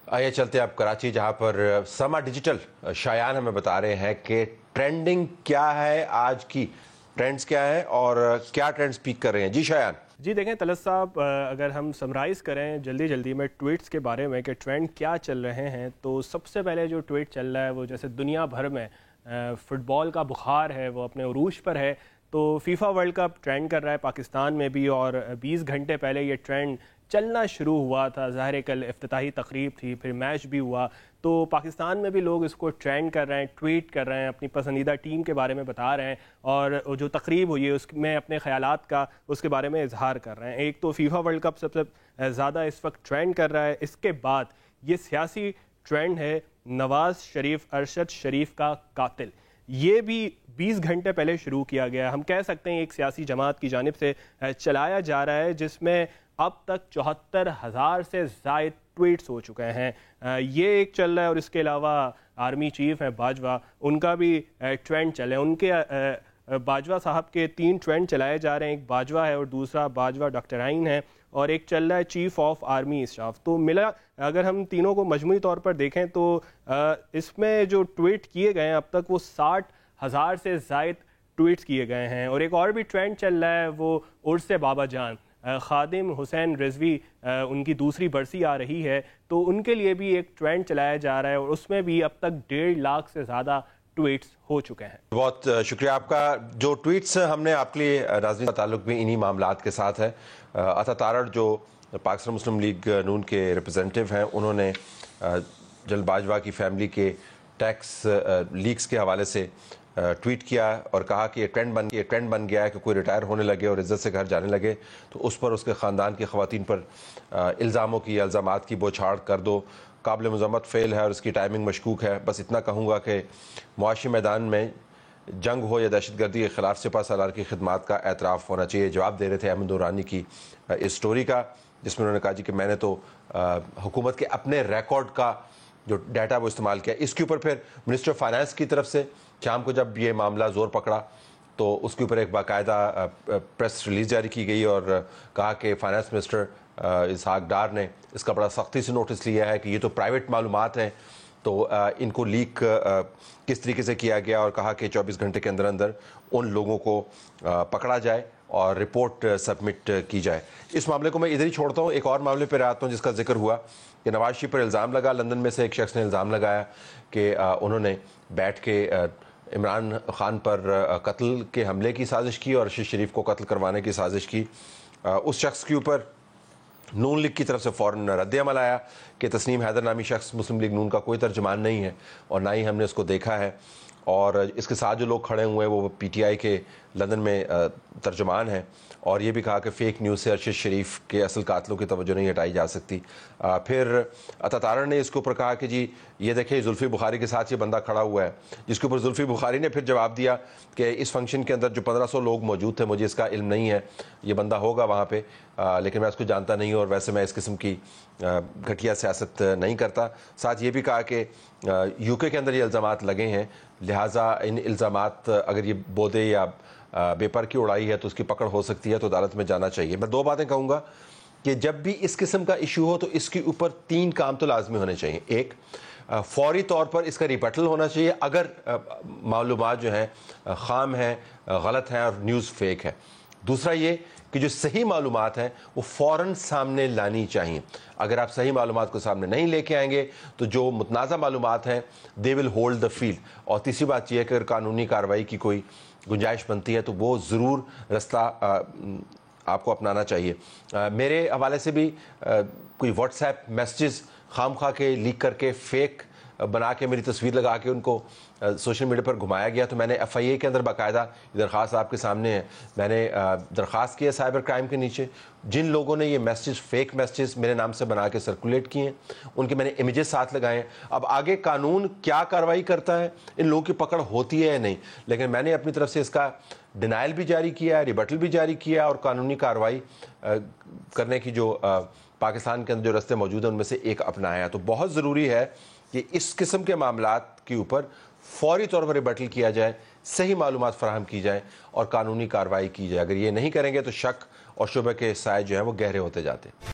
आइए चलते हैं अब कराची, जहां पर समा डिजिटल शायान हमें बता रहे हैं कि ट्रेंडिंग क्या है, आज की ट्रेंड्स क्या है और क्या ट्रेंड्स पीक कर रहे हैं। जी शायान। जी देखें तलत साहब, अगर हम समराइज़ करें जल्दी में ट्वीट्स के बारे में कि ट्रेंड क्या चल रहे हैं, तो सबसे पहले जो ट्वीट चल रहा है वो जैसे दुनिया भर में फ़ुटबॉल का बुखार है वो अपने उरूज पर है। तो फीफा वर्ल्ड कप ट्रेंड कर रहा है पाकिस्तान में भी, और 20 घंटे पहले ये ट्रेंड चलना शुरू हुआ था। ज़ाहिर कल इफ्तिताही तकरीब थी, फिर मैच भी हुआ, तो पाकिस्तान में भी लोग इसको ट्रेंड कर रहे हैं, ट्वीट कर रहे हैं, अपनी पसंदीदा टीम के बारे में बता रहे हैं और जो तकरीब हुई है उसमें अपने ख़यालात का उसके बारे में इजहार कर रहे हैं। एक तो फीफा वर्ल्ड कप सबसे ज़्यादा इस वक्त ट्रेंड कर रहा है। इसके बाद ये सियासी ट्रेंड है नवाज़ शरीफ अरशद शरीफ का कातिल। ये भी 20 घंटे पहले शुरू किया गया। हम कह सकते हैं एक सियासी जमात की जानिब से चलाया जा रहा है, जिसमें अब तक 74,000 से ज़ायद ट्वीट्स हो चुके हैं। ये एक चल रहा है, और इसके अलावा आर्मी चीफ हैं बाजवा, उनका भी ट्रेंड चल रहा है। उनके बाजवा साहब के 3 ट्रेंड चलाए जा रहे हैं। एक बाजवा है और दूसरा बाजवा डॉक्टर आइन है, और एक चल रहा है चीफ ऑफ आर्मी स्टाफ। तो मिला अगर हम तीनों को मजमूई तौर पर देखें तो इसमें जो ट्वीट किए गए हैं अब तक वो 60,000 से ज़ायद ट्वीट्स किए गए हैं। और एक और भी ट्रेंड चल रहा है वो उर्स बाबा जान, खादिम हुसैन रिजवी उनकी दूसरी बरसी आ रही है, तो उनके लिए भी एक ट्रेंड चलाया जा रहा है, और उसमें भी अब तक 1.5 लाख से ज़्यादा ट्वीट्स हो चुके हैं। बहुत शुक्रिया आपका। जो ट्वीट्स हमने आपके लिए नाज़रीन का ताल्लुक भी इन्हीं मामलात के साथ है। अता तारड़ जो पाकिस्तान मुस्लिम लीग नून के रिप्रेजेंटेटिव हैं, उन्होंने जनरल बाजवा की फैमिली के टैक्स लीक्स के हवाले से ट्वीट किया और कहा कि ये ट्रेंड बन गया है कि कोई रिटायर होने लगे और इज्जत से घर जाने लगे तो उस पर उसके ख़ानदान की ख़वातीन पर इल्ज़ामात की बौछार कर दो। काबिल मज़म्मत फ़ेल है और इसकी टाइमिंग मशकूक है। बस इतना कहूँगा कि मुआशी मैदान में जंग हो या दहशतगर्दी के ख़िलाफ़ सिपा सालार की खिदमात का एतराफ़ होना चाहिए। जवाब दे रहे थे अहमद नूरानी की इस स्टोरी का, जिसमें उन्होंने कहा जी कि मैंने तो हुकूमत के अपने रिकॉर्ड का जो डाटा वो इस्तेमाल किया। इसके ऊपर फिर मिनिस्टर ऑफ फाइनेंस की तरफ से शाम को जब ये मामला ज़ोर पकड़ा तो उसके ऊपर एक बाकायदा प्रेस रिलीज़ जारी की गई और कहा कि फाइनेंस मिनिस्टर इसहाक डार ने इसका बड़ा सख्ती से नोटिस लिया है कि ये तो प्राइवेट मालूमात हैं, तो इनको लीक किस तरीके से किया गया, और कहा कि 24 घंटे के अंदर अंदर उन लोगों को पकड़ा जाए और रिपोर्ट सबमिट की जाए। इस मामले को मैं इधर ही छोड़ता हूँ। एक और मामले पर आता हूँ जिसका जिक्र हुआ कि नवाज शरीफ पर इल्ज़ाम लगा। लंदन में से एक शख्स ने इल्ज़ाम लगाया कि उन्होंने बैठ के इमरान खान पर कत्ल के हमले की साजिश की और अरशद शरीफ को कत्ल करवाने की साजिश की। उस शख्स के ऊपर नून लीग की तरफ से फ़ौरन रद्द-ए-अमल आया कि तस्नीम हैदर नामी शख्स मुस्लिम लीग नून का कोई तर्जुमान नहीं है और ना ही हमने उसको देखा है, और इसके साथ जो लोग खड़े हुए हैं वो PTI के लंदन में तर्जुमान हैं, और ये भी कहा कि फ़ेक न्यूज़ से अरशद शरीफ के असल कातलों की तवज्जो नहीं हटाई जा सकती। फिर अता तारड़ ने इसके ऊपर कहा कि जी ये देखिए जुल्फ़ी बुखारी के साथ ये बंदा खड़ा हुआ है, जिसके ऊपर जुल्फ़ी बुखारी ने फिर जवाब दिया कि इस फंक्शन के अंदर जो 1500 लोग मौजूद थे, मुझे इसका इल्म नहीं है, ये बंदा होगा वहाँ पे, लेकिन मैं इसको जानता नहीं हूँ और वैसे मैं इस किस्म की घटिया सियासत नहीं करता। साथ ये भी कहा कि UK के अंदर ये इल्ज़ामात लगे हैं, लिहाजा इन इल्ज़ामात अगर ये बोदे या बेपर की उड़ाई है तो उसकी पकड़ हो सकती है, तो अदालत में जाना चाहिए। मैं 2 बातें कहूँगा कि जब भी इस किस्म का इशू हो तो इसके ऊपर 3 काम तो लाजमी होने चाहिए। एक, फौरी तौर पर इसका रिबटल होना चाहिए अगर मालूमात जो हैं खाम हैं, गलत हैं और न्यूज़ फेक है। दूसरा ये कि जो सही मालूमात हैं वो फ़ौरन सामने लानी चाहिए। अगर आप सही मालूमात को सामने नहीं लेके आएंगे तो जो मुतनाज़ा मालूमात हैं they will hold the field. और तीसरी बात यह है कि अगर कानूनी कार्रवाई की कोई गुंजाइश बनती है तो वो ज़रूर रास्ता आपको अपनाना चाहिए। मेरे हवाले से भी कोई व्हाट्सएप मैसेजेस खामखा के लीक करके फेक बना के मेरी तस्वीर लगा के उनको सोशल मीडिया पर घुमाया गया, तो मैंने FIA के अंदर बाकायदा दरख्वास्त आपके सामने है, मैंने दरख्वास्त की है साइबर क्राइम के नीचे। जिन लोगों ने ये मैसेज फेक मैसेज मेरे नाम से बना के सर्कुलेट किए हैं उनके मैंने इमेजेस साथ लगाए हैं। अब आगे कानून क्या कार्रवाई करता है, इन लोगों की पकड़ होती है या नहीं, लेकिन मैंने अपनी तरफ से इसका डिनाइल भी जारी किया है, रिबटल भी जारी किया और कानूनी कार्रवाई करने की जो पाकिस्तान के अंदर जो रास्ते मौजूद हैं उनमें से एक अपनाया है। तो बहुत ज़रूरी है कि इस किस्म के मामलात के ऊपर फौरी तौर पर रिबटल किया जाए, सही मालूमात फराहम की जाए और कानूनी कार्रवाई की जाए। अगर ये नहीं करेंगे तो शक और शुबह के साए जो हैं वो गहरे होते जाते हैं।